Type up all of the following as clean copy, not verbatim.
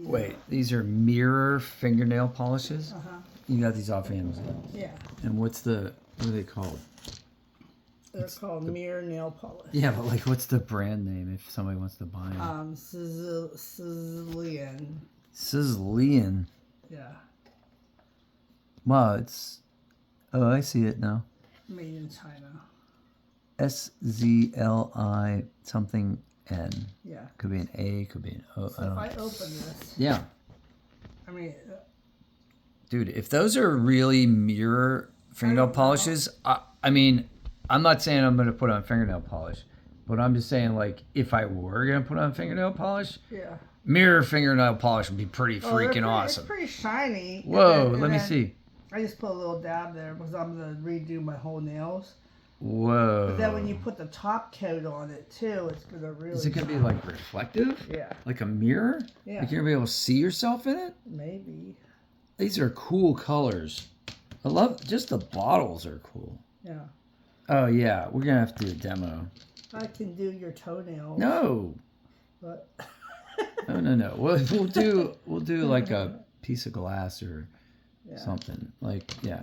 Yeah. Wait, these are mirror fingernail polishes? Uh-huh. You got these off Amazon. Yeah. And what are they called? They're called mirror nail polish. Yeah, but like, what's the brand name if somebody wants to buy them? Sizzlian. Sizzlian. Yeah. Wow, it's... Oh, I see it now. Made in China. SZLI something N. Yeah. Could be an A, could be an O. So if I open this... Yeah. I mean... Dude, if those are really mirror fingernail polishes, I mean, I'm not saying I'm going to put on fingernail polish, but I'm just saying, like, if I were going to put on fingernail polish, yeah, mirror fingernail polish would be pretty freaking awesome. It's pretty shiny. Whoa, let me see. I just put a little dab there because I'm going to redo my whole nails. Whoa. But then when you put the top coat on it, too, it's going to really... Is it going to be, like, reflective? Yeah. Like a mirror? Yeah. Like you're going to be able to see yourself in it? Maybe. These are cool colors. I love, just the bottles are cool. Yeah. Oh, yeah. We're going to have to do a demo. I can do your toenails. No. But... No. We'll do like a piece of glass or something. Like, yeah.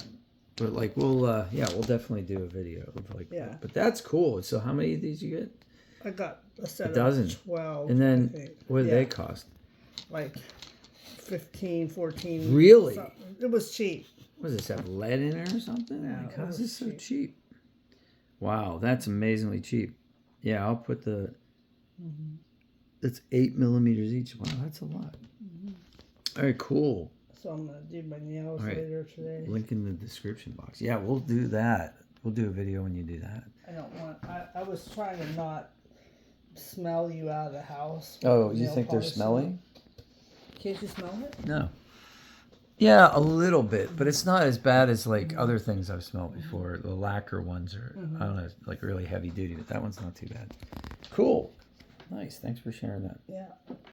But like, we'll definitely do a video of like, but that's cool. So how many of these you get? I got a set dozen. of 12. And then what do they cost? Like 15, 14. Really? Something. It was cheap. What does this have, lead in it or something? Yeah, like, how is this so cheap? Wow, that's amazingly cheap. Yeah, I'll put the... It's 8 millimeters each. Wow, that's a lot. All right, cool. So I'm going to do my nails later today. Link in the description box. Yeah, we'll do that. We'll do a video when you do that. I don't want... I was trying to not smell you out of the house. Oh, you think they're smelly? Can't you smell it? No. Yeah, a little bit, but it's not as bad as like other things I've smelled before. The lacquer ones are, I don't know, like really heavy duty, but that one's not too bad. Cool. Nice. Thanks for sharing that. Yeah.